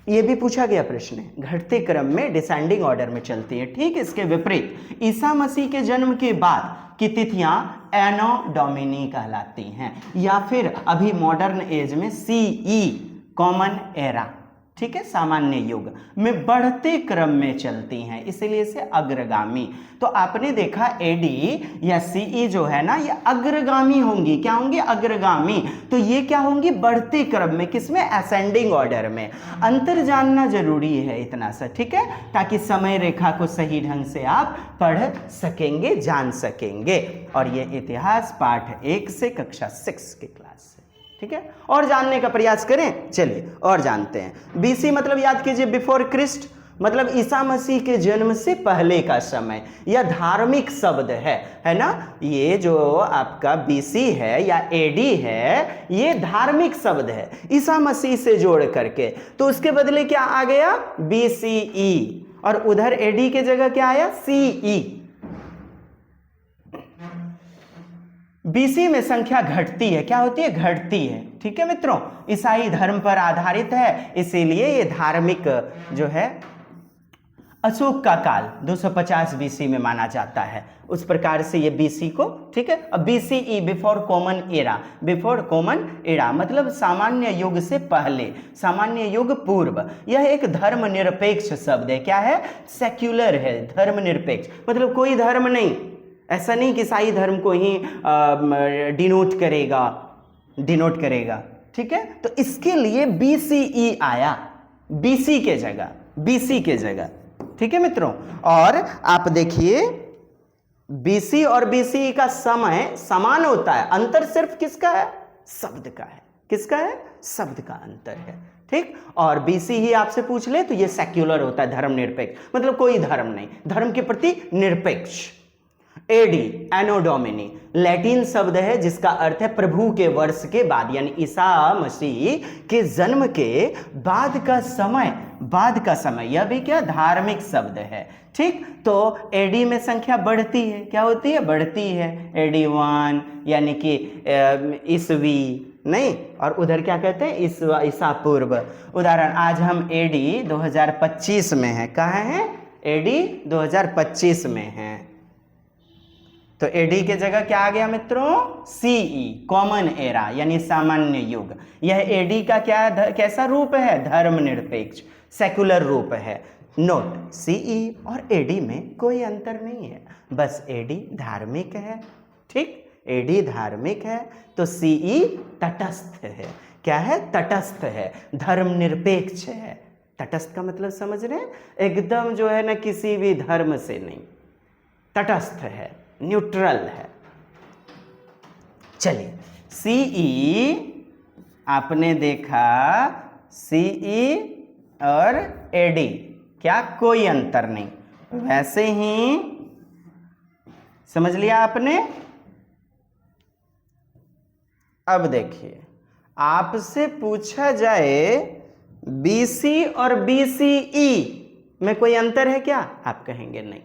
A: ये भी पूछा गया प्रश्न है, घटते क्रम में, डिसेंडिंग ऑर्डर में चलती है, ठीक। इसके विपरीत ईसा मसीह के जन्म के बाद की तिथियां एनो डोमिनी कहलाती हैं, या फिर अभी मॉडर्न एज में सीई, कॉमन एरा, ठीक है, सामान्य युग में बढ़ते क्रम में चलती हैं, इसलिए इसे अग्रगामी। तो आपने देखा एडी या सीई जो है ना, ये अग्रगामी होंगी। क्या होंगी, अग्रगामी। तो ये क्या होंगी, बढ़ते क्रम में, किसमें, असेंडिंग ऑर्डर में। अंतर जानना जरूरी है इतना सा, ठीक है, ताकि समय रेखा को सही ढंग से आप पढ़ सकेंगे, जान सकेंगे। और ये इतिहास पाठ 1 से कक्षा 6 की क्लास से, ठीक है। और जानने का प्रयास करें, चलिए और जानते हैं। बीसी मतलब याद कीजिए, बिफोर क्रिस्ट, मतलब ईसा मसीह के जन्म से पहले का समय, या धार्मिक शब्द है ना। ये जो आपका बीसी है या एडी है, ये धार्मिक शब्द है ईसा मसीह से जोड़ करके। तो उसके बदले क्या आ गया, बीसीई, और उधर एडी के जगह क्या आया, सीई। बीसी में संख्या घटती है, क्या होती है, घटती है, ठीक है मित्रों। ईसाई धर्म पर आधारित है, इसीलिए ये धार्मिक जो है अशोक का काल 250 बीसी में माना जाता है। उस प्रकार से ये बीसी को, ठीक है। अब बीसीई, बिफोर कॉमन एरा, मतलब सामान्य युग से पहले, सामान्य युग पूर्व। यह एक धर्मनिरपेक्ष शब्द है। क्या है, सेक्युलर है, धर्मनिरपेक्ष, मतलब कोई धर्म नहीं, ऐसा नहीं कि ईसाई धर्म को ही डिनोट करेगा, ठीक है। तो इसके लिए बीसीई आया, बीसी के जगह, ठीक है मित्रों। और आप देखिए, बीसी और बीसीई का समय समान होता है, अंतर सिर्फ किसका है, शब्द का है। किसका है, शब्द का अंतर है, ठीक। और बीसी ही आपसे पूछ ले तो ये सेक्युलर होता है, धर्मनिरपेक्ष, मतलब कोई धर्म नहीं, धर्म के प्रति निरपेक्ष। एडी, एनो डोमिनी, लैटिन शब्द है जिसका अर्थ है प्रभु के वर्ष के बाद, यानी ईसा मसीह के जन्म के बाद का समय, यह भी क्या, धार्मिक शब्द है, ठीक। तो एडी में संख्या बढ़ती है, क्या होती है, बढ़ती है, एडी 1, यानी कि ईसवी नहीं, और उधर क्या कहते हैं, ईसा पूर्व। उदाहरण, आज हम एडी 2025 में हैं, कहाँ हैं, एडी 2025 में हैं। तो एडी के जगह क्या आ गया मित्रों, सीई, कॉमन एरा, यानी सामान्य युग। यह एडी का क्या कैसा रूप है, धर्मनिरपेक्ष, सेकुलर रूप है, नोट, सीई और एडी में कोई अंतर नहीं है, बस एडी धार्मिक है। ठीक, एडी धार्मिक है तो सीई तटस्थ है। क्या है? तटस्थ है, धर्मनिरपेक्ष है। तटस्थ का मतलब समझ रहे हैं? एकदम जो है ना किसी भी धर्म से नहीं, तटस्थ है, न्यूट्रल है। चलिए, सीई आपने देखा, सीई और एडी क्या कोई अंतर नहीं, वैसे ही समझ लिया आपने। अब देखिए, आपसे पूछा जाए बीसी और बीसीई में कोई अंतर है क्या? आप कहेंगे नहीं,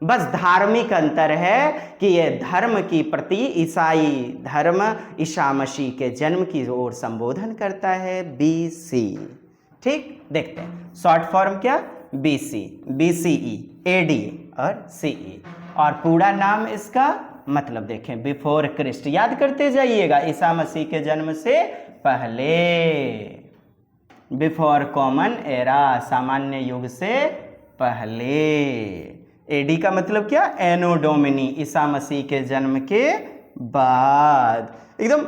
A: बस धार्मिक अंतर है कि ये धर्म की प्रति, ईसाई धर्म ईसा मसीह के जन्म की ओर संबोधन करता है, बीसी। ठीक, देखते हैं शॉर्ट फॉर्म क्या? बीसी, बीसीई, एडी और सीई। और पूरा नाम इसका मतलब देखें, बिफोर क्रिस्ट, याद करते जाइएगा, ईसा मसीह के जन्म से पहले, बिफोर कॉमन एरा, सामान्य युग से पहले। एडी का मतलब क्या? एनो डोमिनी, ईसा मसीह के जन्म के बाद। एकदम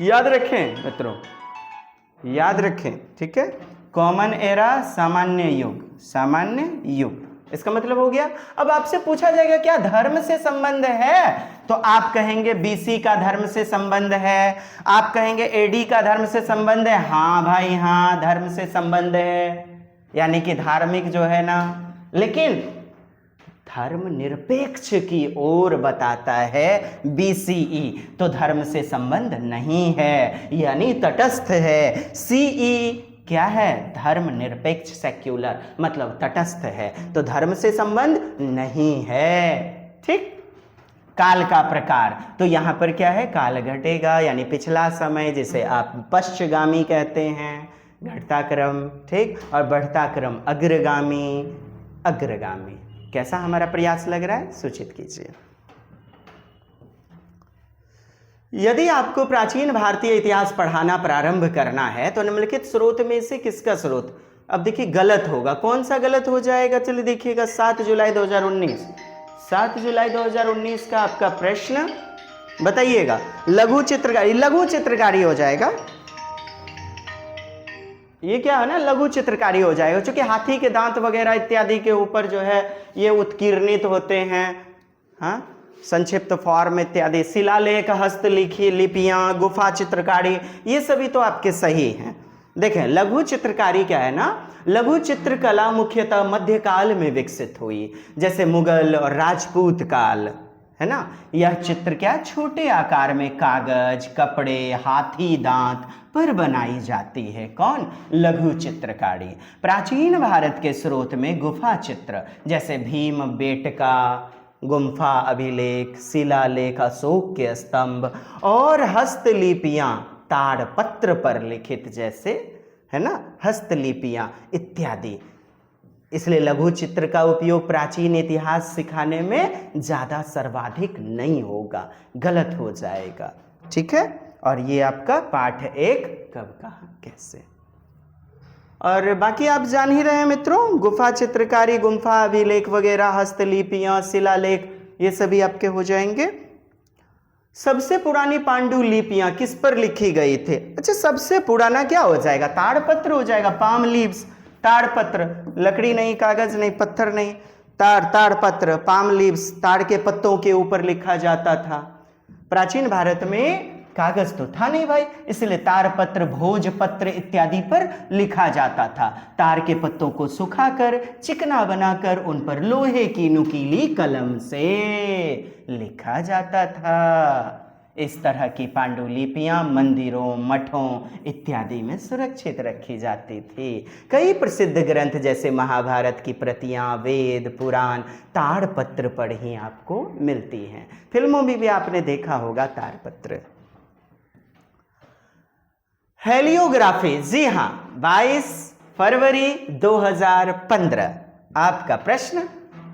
A: याद रखें मित्रों, याद रखें, ठीक है। कॉमन एरा, सामान्य युग, सामान्य युग, इसका मतलब हो गया। अब आपसे पूछा जाएगा क्या धर्म से संबंध है, तो आप कहेंगे बीसी का धर्म से संबंध है, आप कहेंगे एडी का धर्म से संबंध है। हाँ भाई हाँ, धर्म से संबंध है, यानी कि धार्मिक जो है ना, लेकिन धर्म निरपेक्ष की ओर बताता है बीसीई, तो धर्म से संबंध नहीं है, यानी तटस्थ है। सीई क्या है? धर्म निरपेक्ष, सेक्युलर, मतलब तटस्थ है, तो धर्म से संबंध नहीं है। ठीक, काल का प्रकार, तो यहां पर क्या है? काल घटेगा, यानी पिछला समय, जिसे आप पश्चगामी कहते हैं, घटता क्रम, ठीक, और बढ़ता क्रम अग्रगामी, अग्रगामी। कैसा हमारा प्रयास लग रहा है? सूचित कीजिए। यदि आपको प्राचीन भारतीय इतिहास पढ़ाना प्रारंभ करना है तो निम्नलिखित स्रोत में से किसका स्रोत, अब देखिए गलत होगा, कौन सा गलत हो जाएगा? चलिए देखिएगा, 7 जुलाई 2019, 7 जुलाई 2019 का आपका प्रश्न बताइएगा। लघु चित्रकारी, लघु चित्रकारी हो जाएगा, ये क्या है ना, लघु चित्रकारी हो जाएगा, क्योंकि हाथी के दांत वगैरह इत्यादि के ऊपर जो है ये उत्कीर्णित होते हैं। हाँ, संक्षिप्त फॉर्म इत्यादि, शिलालेख, हस्तलिखी लिपियां, गुफा चित्रकारी, ये सभी तो आपके सही हैं। देखें, लघु चित्रकारी क्या है ना, लघु चित्रकला मुख्यतः मध्यकाल में विकसित हुई, जैसे मुगल और राजपूत काल, है ना। यह चित्र क्या, छोटे आकार में कागज, कपड़े, हाथी दांत पर बनाई जाती है। कौन? लघु चित्रकारी। प्राचीन भारत के स्रोत में गुफा चित्र, जैसे भीम बेटका, गुम्फा अभिलेख, शिलालेख, अशोक के स्तंभ और हस्तलिपियां, ताड़पत्र पर लिखित, जैसे है ना हस्तलिपियां इत्यादि। इसलिए लघु चित्र का उपयोग प्राचीन इतिहास सिखाने में ज्यादा सर्वाधिक नहीं होगा, गलत हो जाएगा। ठीक है, और ये आपका पाठ 1 कब, कहाँ, कैसे, और बाकी आप जान ही रहे हैं मित्रों, गुफा चित्रकारी, गुम्फा अभिलेख वगैरह, हस्तलिपियां, शिलालेख, ये सभी आपके हो जाएंगे। सबसे पुरानी पांडुलिपियां किस पर लिखी गई थी? अच्छा, सबसे पुराना क्या हो जाएगा? ताड़पत्र हो जाएगा, पाम लीव्स, ताड़पत्र, लकड़ी नहीं, कागज नहीं, पत्थर नहीं, ताड़पत्र, पाम लीव्स, ताड़ के पत्तों के ऊपर लिखा जाता था। प्राचीन भारत में कागज तो था नहीं भाई, इसलिए ताड़पत्र, भोजपत्र इत्यादि पर लिखा जाता था। तार के पत्तों को सुखाकर चिकना बनाकर उन पर लोहे की नुकीली कलम से लिखा जाता था। इस तरह की पांडुलिपियां मंदिरों, मठों इत्यादि में सुरक्षित रखी जाती थी। कई प्रसिद्ध ग्रंथ जैसे महाभारत की प्रतियां, वेद, पुराण ताड़पत्र पर ही आपको मिलती हैं। फिल्मों में भी आपने देखा होगा ताड़पत्र। हेलियोग्राफी, जी हां, 22 फरवरी 2015 आपका प्रश्न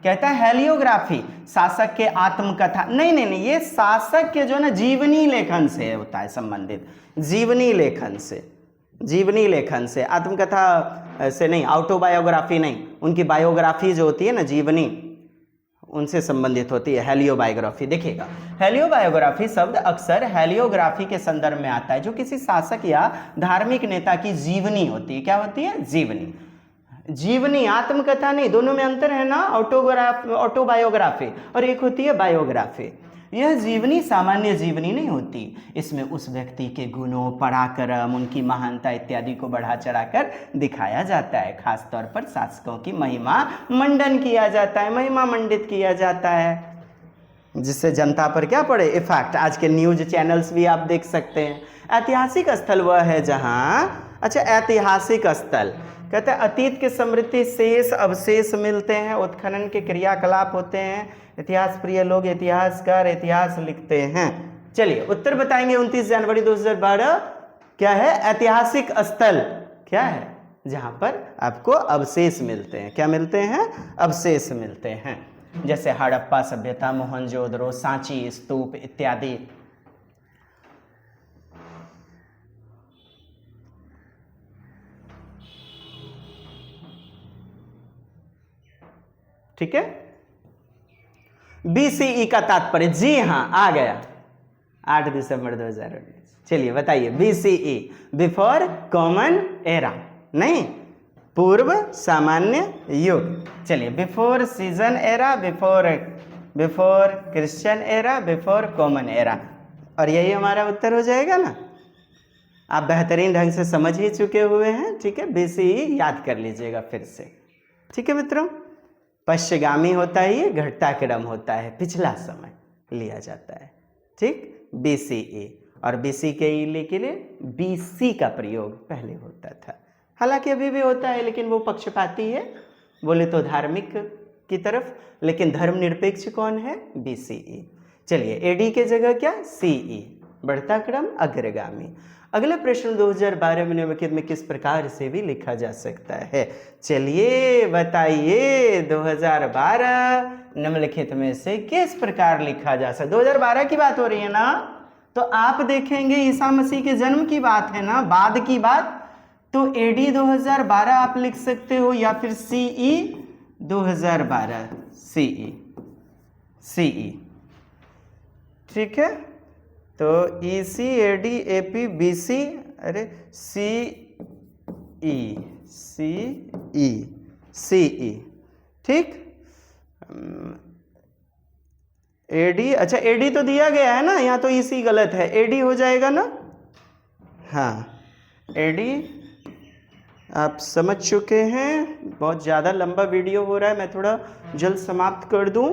A: कहता है हेलियोग्राफी शासक के आत्मकथा, नहीं, ये शासक के जो ना जीवनी लेखन से होता है संबंधित, जीवनी लेखन से, जीवनी लेखन से, आत्मकथा से नहीं, ऑटोबायोग्राफी नहीं, उनकी बायोग्राफी जो होती है ना, जीवनी, उनसे संबंधित होती है हेलियोबायोग्राफी। देखिएगा, हेलियोबायोग्राफी शब्द अक्सर हेलियोग्राफी के संदर्भ में आता है, जो किसी शासक या धार्मिक नेता की जीवनी होती है। क्या होती है? जीवनी। जीवनी, आत्मकथा नहीं, दोनों में अंतर है ना, ऑटोबायोग्राफी और एक होती है बायोग्राफी। यह जीवनी सामान्य जीवनी नहीं होती, इसमें उस व्यक्ति के गुणों, पराक्रम, उनकी महानता इत्यादि को बढ़ा चढ़ाकर दिखाया जाता है। खास तौर पर शासकों की महिमा मंडन किया जाता है, महिमा मंडित किया जाता है, जिससे जनता पर क्या पड़े? इफेक्ट। आज के न्यूज चैनल्स भी आप देख सकते हैं। ऐतिहासिक स्थल वह है जहाँ, अच्छा, ऐतिहासिक स्थल कहते हैं अतीत के समृद्धि शेष अवशेष मिलते हैं, उत्खनन के क्रियाकलाप होते हैं, इतिहास प्रिय लोग, इतिहासकार इतिहास लिखते हैं। चलिए उत्तर बताएंगे। 29 जनवरी 2012 क्या है? ऐतिहासिक स्थल क्या है? जहां पर आपको अवशेष मिलते हैं। क्या मिलते हैं? अवशेष मिलते हैं, जैसे हड़प्पा सभ्यता, मोहनजोदड़ो, सांची स्तूप इत्यादि। ठीक है। बीसीई का तात्पर्य, जी हां आ गया, 8 दिसंबर 2019। चलिए बताइए, बीसीई बिफोर कॉमन एरा, नहीं, पूर्व सामान्य युग। चलिए, before season era, before Christian era, before common era, और यही हमारा उत्तर हो जाएगा ना। आप बेहतरीन ढंग से समझ ही चुके हुए हैं। ठीक है, बीसीई याद कर लीजिएगा फिर से। ठीक है मित्रों, पश्चिगामी होता है, ये घटता क्रम होता है, पिछला समय लिया जाता है। ठीक, बीसीई, और बीसी के लिए बीसी का प्रयोग पहले होता था, हालांकि अभी भी होता है, लेकिन वो पक्षपाती है, बोले तो धार्मिक की तरफ, लेकिन धर्मनिरपेक्ष कौन है? बीसीई। चलिए, एडी के जगह क्या? सीई, बढ़ता क्रम, अग्रगामी। अगला प्रश्न, 2012 में निम्नलिखित में किस प्रकार से भी लिखा जा सकता है? चलिए बताइए, 2012 निम्नलिखित में से किस प्रकार लिखा जा सकता है? 2012 की बात हो रही है ना, तो आप देखेंगे ईसा मसीह के जन्म की बात है ना, बाद की बात, तो एडी 2012 आप लिख सकते हो, या फिर सीई 2012, सीई। ठीक है, तो ईसी, एडी, एपी, बीसी, अरे सीई। ठीक, एडी, अच्छा एडी तो दिया गया है ना, यहाँ तो ईसी गलत है, एडी हो जाएगा ना। हाँ, एडी आप समझ चुके हैं। बहुत ज़्यादा लंबा वीडियो हो रहा है, मैं थोड़ा जल्द समाप्त कर दूं,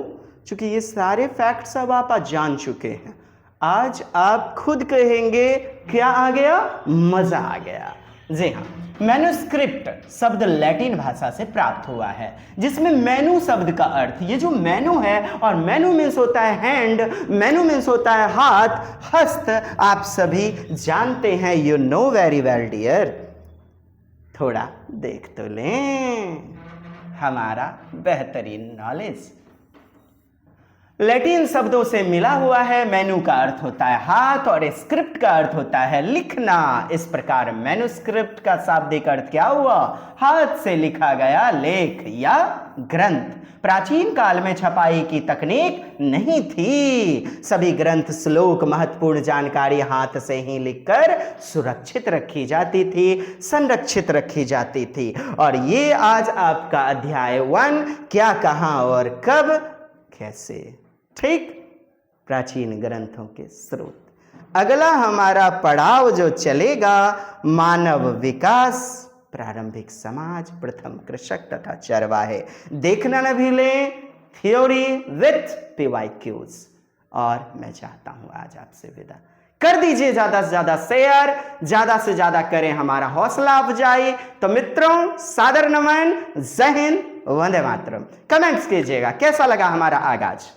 A: क्योंकि ये सारे फैक्ट्स अब आप आज जान चुके हैं। आज आप खुद कहेंगे क्या आ गया? मजा आ गया। जी हाँ, मैन्युस्क्रिप्ट शब्द लैटिन भाषा से प्राप्त हुआ है, जिसमें मेनू शब्द का अर्थ, ये जो मेनू है, और मेनू मीन्स होता है हैंड, मेनू मीन्स होता है हाथ, हस्त, आप सभी जानते हैं। You know very well dear. थोड़ा देख तो लें हमारा बेहतरीन नॉलेज। लैटिन शब्दों से मिला हुआ है। मेनू का अर्थ होता है हाथ और स्क्रिप्ट का अर्थ होता है लिखना। इस प्रकार मैन्युस्क्रिप्ट का शाब्दिक अर्थ क्या हुआ? हाथ से लिखा गया लेख या ग्रंथ। प्राचीन काल में छपाई की तकनीक नहीं थी। सभी ग्रंथ, श्लोक, महत्वपूर्ण जानकारी हाथ से ही लिखकर सुरक्षित रखी जाती थी, संरक्षित रखी जाती थी। और ये आज आपका अध्याय 1, क्या, कहां और कब, कैसे। ठीक, प्राचीन ग्रंथों के स्रोत। अगला हमारा पड़ाव जो चलेगा, मानव विकास, प्रारंभिक समाज, प्रथम कृषक तथा चरवाहे। देखना न भूलें थ्योरी विथ PYQs। और मैं चाहता हूं आज आपसे विदा कर दीजिए। ज्यादा से ज्यादा शेयर, ज्यादा से ज्यादा करें हमारा हौसला अफजाई। तो मित्रों, सादर नमन, जय हिंद, वंदे मातरम। कमेंट्स कीजिएगा कैसा लगा हमारा आगाज।